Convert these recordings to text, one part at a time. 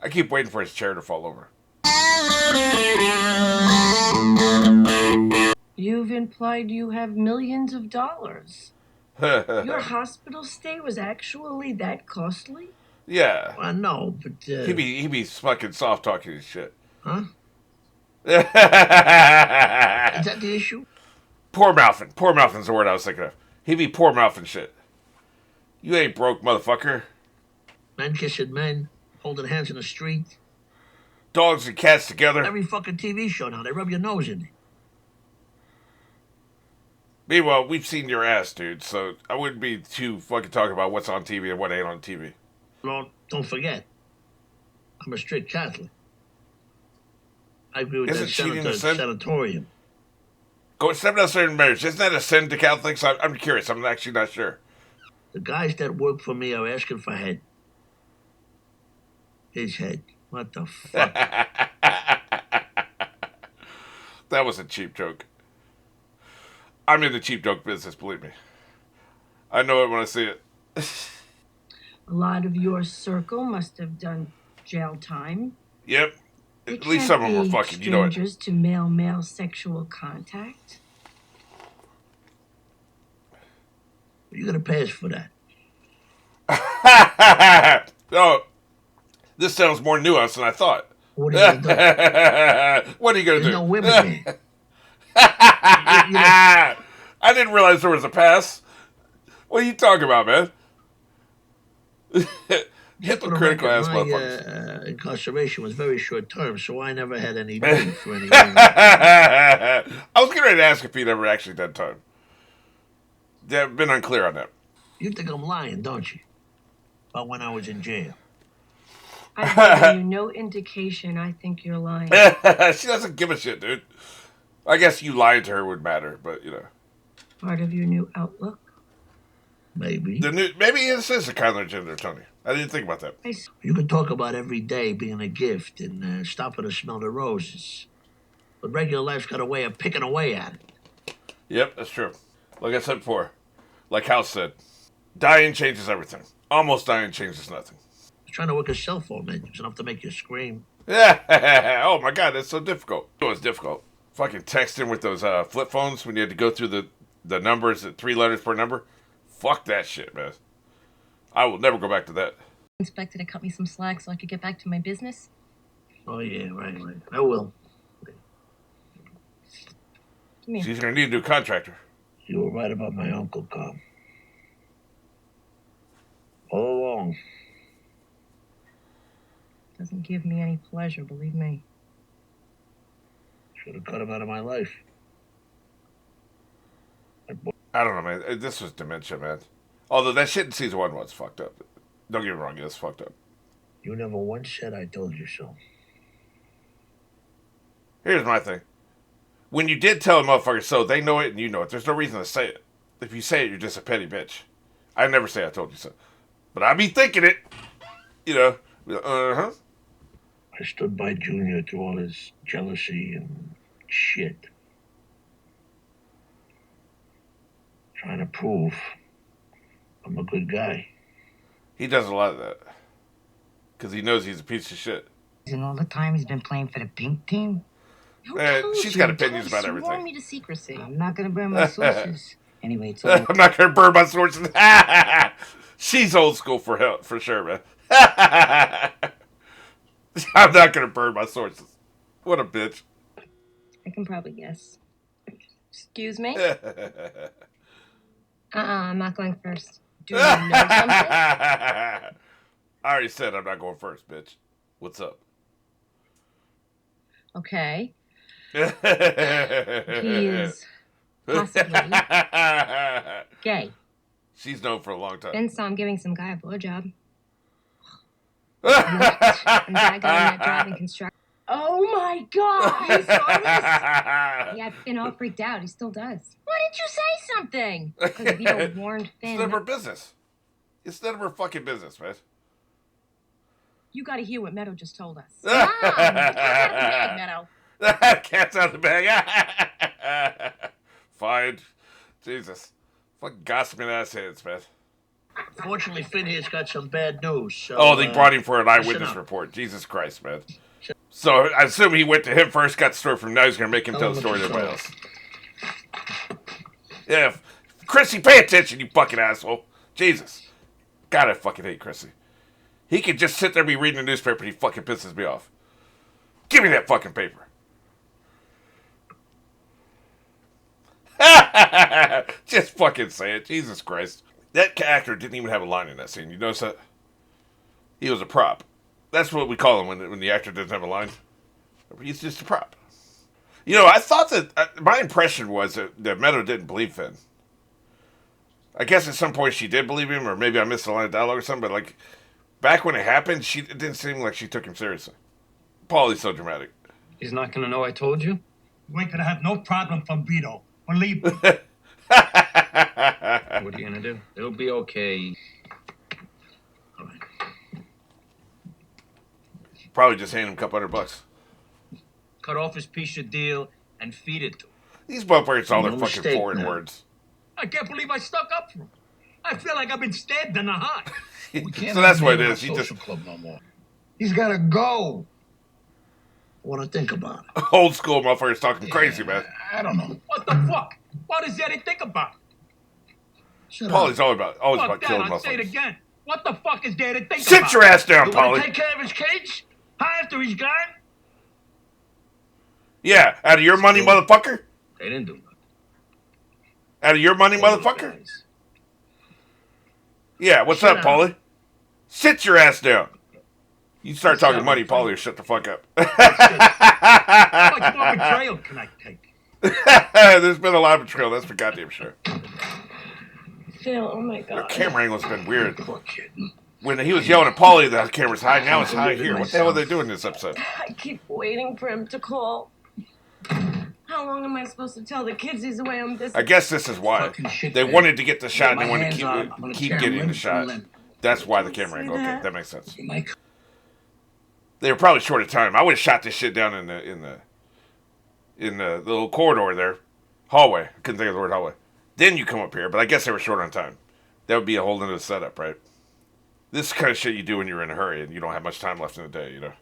I keep waiting for his chair to fall over. You've implied you have millions of dollars. Your Yeah. hospital stay was actually that costly? I know, but, He be fucking soft talking his shit. huh? Poor Is that the issue? mouthing. Poor mouthing's the word I was thinking of. He be poor mouthing shit. You ain't broke, motherfucker. Men kissing men, holding hands in the street. Dogs and cats together. Every fucking TV show now, they rub your nose in it. Meanwhile, we've seen your ass, dude, so I wouldn't be too fucking talking about what's on TV and what ain't on TV. Don't forget, I'm a strict Catholic. I agree with Isn't that cheating a sin? sanatorium. Step outside in marriage, isn't that a sin to Catholics? I'm curious. I'm actually not sure. The guys that work for me are asking for head. His head. What the fuck? That was a cheap joke. I'm in the cheap joke business, believe me. I know it when I see it. A lot of your circle must have done jail time. Yep. They At least some of them were fucking, you know it. Strangers to male-male sexual contact. You're gonna pay us for that. Oh, this sounds more nuanced than I thought. What are you gonna do? What are you gonna There's do? no women there. I didn't realize there was a pass. What are you talking about, man? Hypocritical ass My motherfuckers. incarceration was very short term, so I never had any need for any women. I was getting ready to ask if he'd ever actually done time. I've been unclear on that. You think I'm lying, don't you? About when I was in jail. I've given you no indication I think you're lying. She doesn't give a shit, dude. I guess you lying to her would matter, but you know. Part of your new outlook? Maybe. Maybe this is a kind of gender, Tony. I didn't think about that. You can talk about every day being a gift and stopping to smell the roses. But regular life's got a way of picking away at it. Yep, that's true. Like I said before, like House said, dying changes everything. Almost dying changes nothing. Trying to work a cell phone menu is enough to make you scream. Yeah. Oh my god, that's so difficult. It was difficult. Fucking texting with those flip phones when you had to go through the numbers at 3 letters per number. Fuck that shit, man. I will never go back to that. Inspector to cut me some slack so I could get back to my business. Oh yeah, right. I will. Come here. She's gonna need a new contractor. You were right about my uncle, Carl. All along. Doesn't give me any pleasure, believe me. Should have cut him out of my life. I don't know, man. This was dementia, man. Although that shit in season 1 was fucked up. Don't get me wrong, it's fucked up. You never once said I told you so. Here's my thing. When you did tell a motherfucker so, they know it and you know it. There's no reason to say it. If you say it, you're just a petty bitch. I never say I told you so. But I be thinking it. You know. Uh-huh. I stood by Junior through all his jealousy and shit. Trying to prove I'm a good guy. He does a lot of that. Because he knows he's a piece of shit. And all the time he's been playing for the pink team. She's got opinions about You warned everything. me to secrecy. I'm not gonna burn my sources. Anyway, it's all I'm not going to burn my sources. She's old school for sure, man. I'm not going to burn my sources. What a bitch. I can probably guess. Excuse me? I'm not going first. Do you know something? I already said I'm not going first, bitch. What's up? Okay. He is possibly gay. She's known for a long time. Ben saw him giving some guy a blowjob. And guy got him that job in construction. Oh my god! You saw this? Yeah, Finn all freaked out. He still does. Why didn't you say something? Because Vito warned Finn. It's none of her business. It's none of her fucking business, man. You gotta hear what Meadow just told us. Mom, get out of the bag, Meadow. Cat's out of the bag. Fine. Jesus. Fucking gossiping ass heads, man. Fortunately, Finn here's got some bad news. So, Oh, they brought him for an listen eyewitness up. report. Jesus Christ, man. So I assume he went to him first, got the story from him. Now he's going to make him tell the story to everybody else. Yeah, Chrissy, pay attention, you fucking asshole. Jesus. God, I fucking hate Chrissy. He could just sit there and be reading the newspaper and he fucking pisses me off. Give me that fucking paper. Just fucking say it. Jesus Christ. That actor didn't even have a line in that scene. You notice that? He was a prop. That's what we call him when the actor doesn't have a line. He's just a prop. You know, I thought that... my impression was that Meadow didn't believe Finn. I guess at some point she did believe him, or maybe I missed a line of dialogue or something, but like, back when it happened, it didn't seem like she took him seriously. Paulie's so dramatic. He's not gonna know I told you? You ain't gonna have no problem from Vito. Believe me. What are you gonna do? It'll be okay. All right. Probably just hand him a couple $100. Cut off his piece of deal and feed it to him. These motherfuckers all their No fucking mistake, foreign man. words. I can't believe I stuck up for him. I feel like I've been stabbed in the heart. So that's what it is. He just club no more. He's gotta go. I want to think about it. old school motherfuckers talking crazy, man. I don't know. What the fuck? What is there to think about? Shut Paulie's up. always Fuck about that, killing I'll say it motherfuckers. again. What the fuck is there to think Sit about? your ass down, You want Paulie. to take care of his kids? After he's gone? Yeah, out of your money, motherfucker. They didn't do nothing. Out of your money, All those motherfucker. guys. Yeah, what's Shut up, up. Paulie? Sit your ass down. You start talking up, money, my friend. Paulie, or shut the fuck up. How much more betrayal can I take? There's been a lot of betrayal, that's for goddamn sure. Phil, oh my Your god. camera angle's been weird. Poor kid. When he was yelling at Paulie, the camera's high. Now it's high here. What the hell are they doing in this episode? I keep waiting for him to call. How long am I supposed to tell the kids he's away on this? I guess this is why. Fucking shit, They man. wanted to get the shot and my they wanted hands to on the keep camera getting the and shot. then- That's why the camera Say angle. Okay, that. that makes sense. Mike. They were probably short of time. I would have shot this shit down in the little corridor there. Hallway. I couldn't think of the word hallway. Then you come up here, but I guess they were short on time. That would be a whole other setup, right? This is the kind of shit you do when you're in a hurry and you don't have much time left in the day, you know.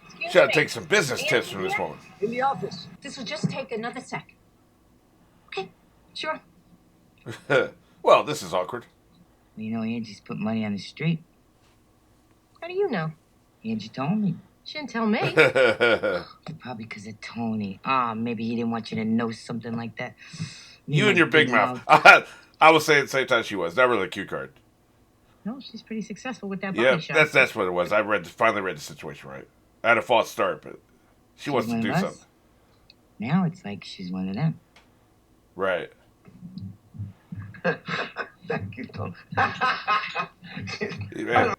Excuse Should me. take some business tips from this woman. In the office. This will just take another sec. Okay, sure. Well, this is awkward. You know, Angie's put money on the street. How do you know? Angie told me. She didn't tell me. Probably because of Tony. Maybe he didn't want you to know something like that. You and your big mouth. I will say at the same time she was. Not really a cue card. No, she's pretty successful with that body Yeah, shot. that's what it was. I finally read the situation right. I had a false start, but she wants to one do of us. something. Now it's like she's one of them. Right. Thank you, Tom. Man.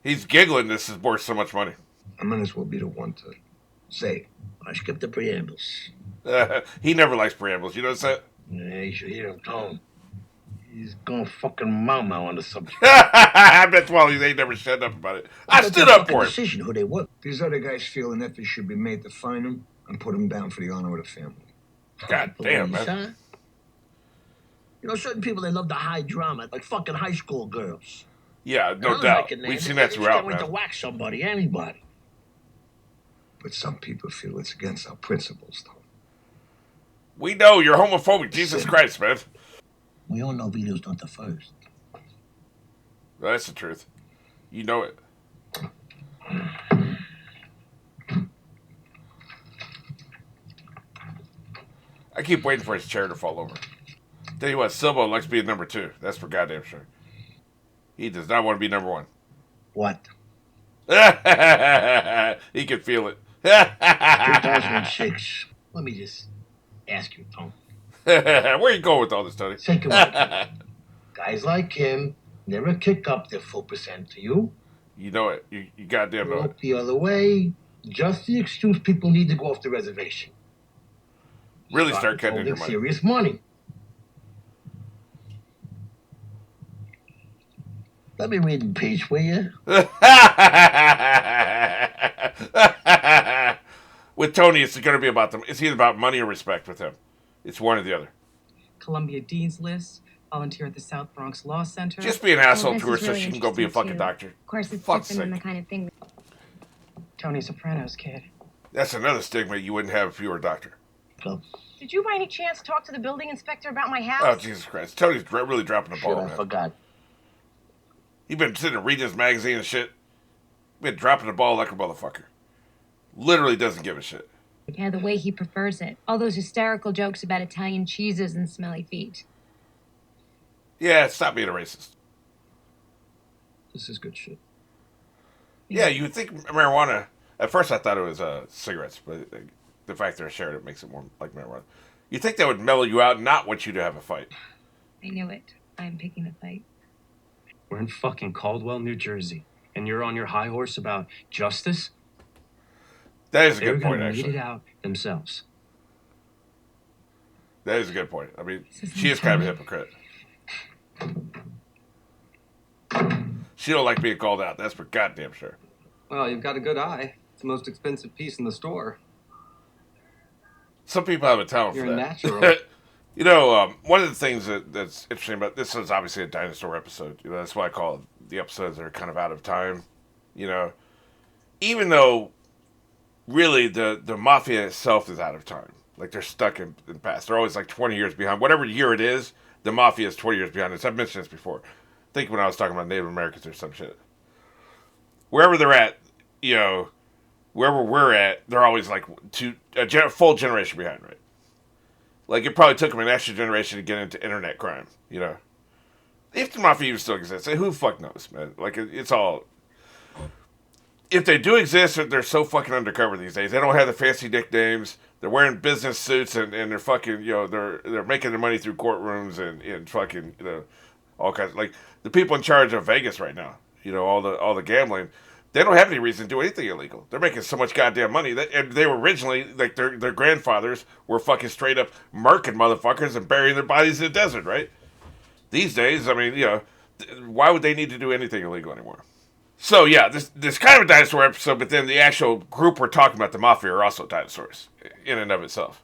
He's giggling. This is worth so much money. I might as well be the one to say. I skipped the preambles. He never likes preambles. You notice that? Yeah, you should hear him, Tom. He's going fucking mama on the subject. I bet Wally they never shut up about it. I stood up for him. Decision who they were. These other guys feel an effort should be made to find him and put him down for the honor of the family. God damn, man. Huh? You know, certain people, they love the high drama, like fucking high school girls. Yeah, no Others doubt. like it, man. We've seen They that just throughout, can't wait to man. whack somebody, anybody. But some people feel it's against our principles, Tom. We know you're homophobic. Jesus Christ, man. We all know Vito's not the first. That's the truth. You know it. I keep waiting for his chair to fall over. Tell you what, Silbo likes being number 2. That's for goddamn sure. He does not want to be number 1. What? He can feel it. 2006. Let me just ask you, Tom. Where are you going with all this, Tony? Think about it. Guys like him never kick up their full percent to you. You know it. You goddamn know it. Look the other way. Just the excuse people need to go off the reservation. Really start cutting in your holding money. serious money. Let me read the page, will you? With Tony, it's going to be about them. It's either about money or respect with him. It's one or the other. Columbia Dean's List, volunteer at the South Bronx Law Center. Just be an asshole this to her is so really she can go be a interesting, fucking too. doctor. Of course, it's Fuck's different than sake. the kind of thing. Tony Soprano's kid. That's another stigma you wouldn't have if you were a doctor. Go. Did you by any chance talk to the building inspector about my house? Oh, Jesus Christ. Tony's really dropping the Shit, ball, I man. forgot. You've been sitting and reading his magazine and shit. Been dropping the ball like a motherfucker. Literally doesn't give a shit. Yeah, the way he prefers it. All those hysterical jokes about Italian cheeses and smelly feet. Yeah, stop being a racist. This is good shit. Yeah, you would think marijuana. At first, I thought it was cigarettes, but the fact they're shared it makes it more like marijuana. You think that would mellow you out, not want you to have a fight. I knew it. I'm picking the fight. We're in fucking Caldwell, New Jersey, and you're on your high horse about justice? That is a They're good point, gonna meet actually. it out themselves. That is a good point. I mean, This isn't she is kind of a funny. hypocrite. She don't like being called out. That's for goddamn sure. Well, you've got a good eye. It's the most expensive piece in the store. Some people have a talent You're for a that. natural. You know, one of the things that's interesting about this is obviously a dinosaur episode. You know, that's why I call it the episodes that are kind of out of time. You know, even though really the Mafia itself is out of time. Like they're stuck in the past. They're always like 20 years behind. Whatever year it is, the Mafia is 20 years behind us. I've mentioned this before. I think when I was talking about Native Americans or some shit. Wherever they're at, you know, wherever we're at, they're always like full generation behind, right? Like, it probably took them an extra generation to get into internet crime, you know? If the Mafia even still exists, who the fuck knows, man? Like, it's all... If they do exist, they're so fucking undercover these days. They don't have the fancy nicknames. They're wearing business suits, and they're fucking, you know, they're making their money through courtrooms and fucking, you know, all kinds of... Like, the people in charge of Vegas right now, you know, all the gambling... They don't have any reason to do anything illegal. They're making so much goddamn money. And they were originally, like, their grandfathers were fucking straight up murking motherfuckers and burying their bodies in the desert, right? These days, I mean, you know, why would they need to do anything illegal anymore? So, yeah, this kind of a dinosaur episode, but then the actual group we're talking about, the Mafia, are also dinosaurs in and of itself.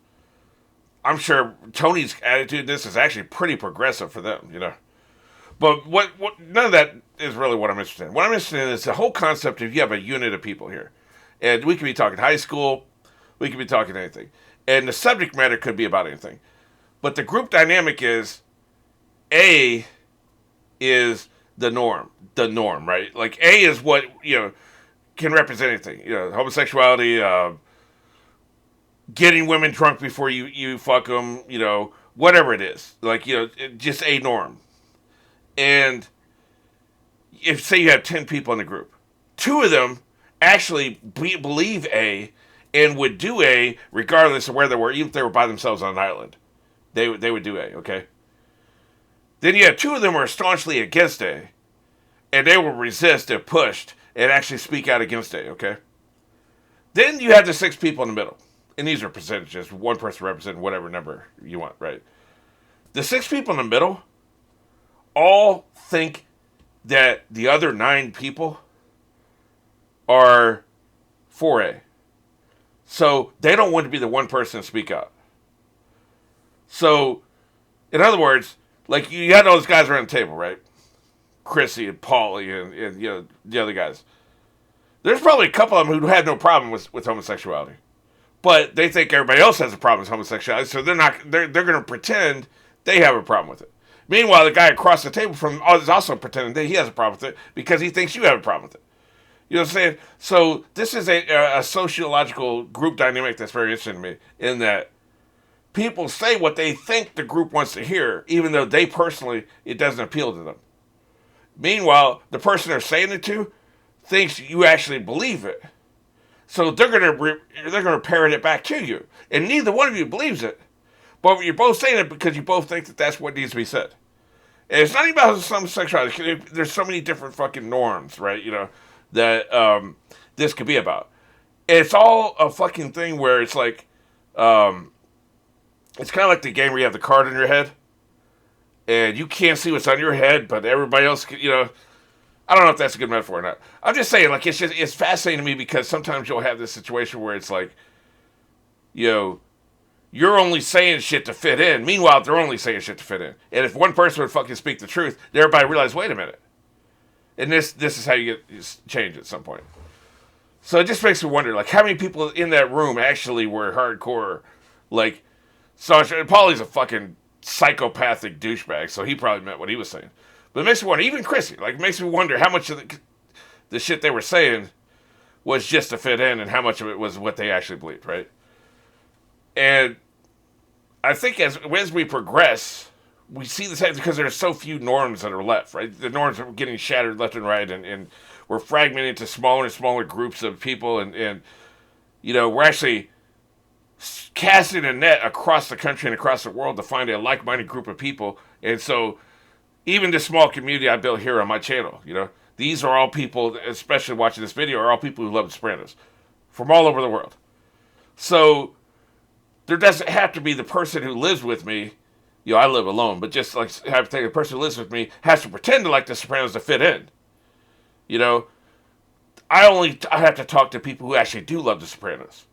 I'm sure Tony's attitude in this is actually pretty progressive for them, you know? But what none of that is really what I'm interested in. What I'm interested in is the whole concept of you have a unit of people here. And we could be talking high school, we could be talking anything. And the subject matter could be about anything. But the group dynamic is A is the norm, right? Like A is what, you know, can represent anything. You know, homosexuality, getting women drunk before you fuck them, you know, whatever it is. Like, you know, just a norm. And if, say, you have 10 people in the group, 2 of them actually believe A and would do A regardless of where they were, even if they were by themselves on an island. They would do A, okay? Then you have 2 of them are staunchly against A, and they will resist if pushed and actually speak out against A, okay? Then you have the 6 people in the middle. And these are percentages, one person representing whatever number you want, right? The 6 people in the middle all think that the other 9 people are for A. So they don't want to be the one person to speak out. So, in other words, like you had all those guys around the table, right? Chrissy and Paulie and you know the other guys. There's probably a couple of them who had no problem with homosexuality. But they think everybody else has a problem with homosexuality, so they're going to pretend they have a problem with it. Meanwhile, the guy across the table from is also pretending that he has a problem with it because he thinks you have a problem with it. You know what I'm saying? So this is a sociological group dynamic that's very interesting to me in that people say what they think the group wants to hear, even though they personally, it doesn't appeal to them. Meanwhile, the person they're saying it to thinks you actually believe it. So they're gonna parrot it back to you. And neither one of you believes it. But you're both saying it because you both think that that's what needs to be said. And it's not even about some sexuality. There's so many different fucking norms, right? You know, that this could be about. And it's all a fucking thing where it's like, it's kind of like the game where you have the card in your head. And you can't see what's on your head, but everybody else, you know. I don't know if that's a good metaphor or not. I'm just saying, like, it's fascinating to me because sometimes you'll have this situation where it's like, you know, you're only saying shit to fit in. Meanwhile, they're only saying shit to fit in. And if one person would fucking speak the truth, everybody realize, wait a minute. And this is how you get change at some point. So it just makes me wonder, like, how many people in that room actually were hardcore, like, Paulie's a fucking psychopathic douchebag, so he probably meant what he was saying. But it makes me wonder, even Chrissy, like, it makes me wonder how much of the shit they were saying was just to fit in and how much of it was what they actually believed, right? And I think as we progress, we see this because there are so few norms that are left, right? The norms are getting shattered left and right, and we're fragmented into smaller and smaller groups of people, and you know, we're actually casting a net across the country and across the world to find a like-minded group of people. And so even this small community I built here on my channel, you know, these are all people, especially watching this video, are all people who love The Sopranos from all over the world. So there doesn't have to be the person who lives with me. You know, I live alone, but just like hypothetically, the person who lives with me has to pretend to like The Sopranos to fit in. You know, I have to talk to people who actually do love The Sopranos.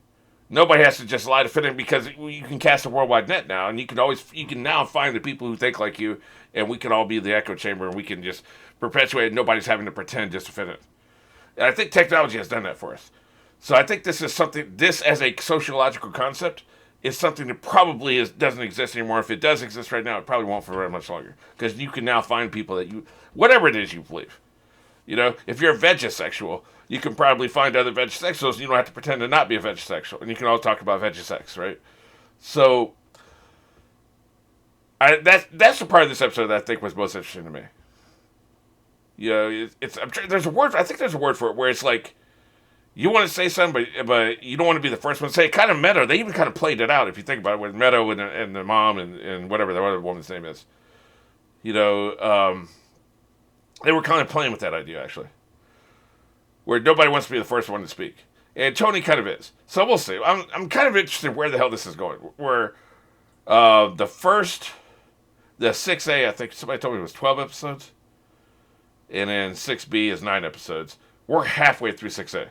Nobody has to just lie to fit in, because you can cast a worldwide net now, and you can now find the people who think like you, and we can all be the echo chamber, and we can just perpetuate, and nobody's having to pretend just to fit in. And I think technology has done that for us. So I think this as a sociological concept is something that probably doesn't exist anymore. If it does exist right now, it probably won't for very much longer, because you can now find people that whatever it is you believe. You know, if you're a vegisexual, you can probably find other vegisexuals, and you don't have to pretend to not be a vegisexual, and you can all talk about vegisex, right? So that's the part of this episode that I think was most interesting to me. You know, there's a word. I think there's a word for it where it's like, you want to say something, but you don't want to be the first one to say it. Kind of meta. They even kind of played it out, if you think about it, with Meadow and the mom and whatever the other woman's name is. You know, they were kind of playing with that idea, actually, where nobody wants to be the first one to speak. And Tony kind of is. So we'll see. I'm kind of interested in where the hell this is going. Where the 6A, I think somebody told me it was 12 episodes. And then 6B is 9 episodes. We're halfway through 6A.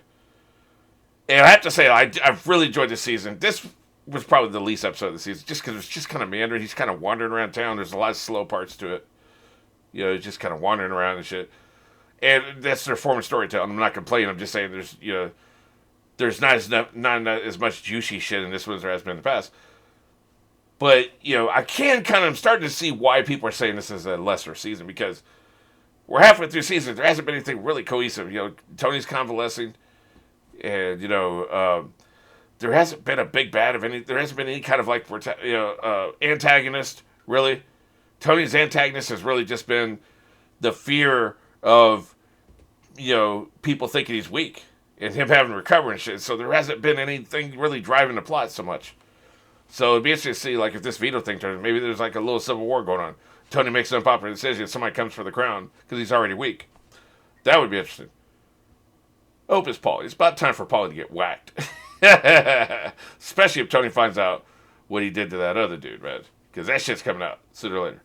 And I have to say, I've really enjoyed this season. This was probably the least episode of the season, just because it's just kind of meandering. He's kind of wandering around town. There's a lot of slow parts to it. You know, just kind of wandering around and shit. And that's their form of storytelling. I'm not complaining. I'm just saying there's not as much juicy shit in this one as there has been in the past. But, you know, I'm starting to see why people are saying this is a lesser season, because we're halfway through the season. There hasn't been anything really cohesive. You know, Tony's convalescing, and, you know, there hasn't been a big bad of any. There hasn't been any kind of like, antagonist, really. Tony's antagonist has really just been the fear of, you know, people thinking he's weak and him having to recover and shit. So there hasn't been anything really driving the plot so much. So it'd be interesting to see, like, if this veto thing turns, maybe there's like a little civil war going on. Tony makes an unpopular decision, somebody comes for the crown because he's already weak. That would be interesting. I hope it's Paulie. It's about time for Paulie to get whacked. Especially if Tony finds out what he did to that other dude, man. Because that shit's coming out sooner or later.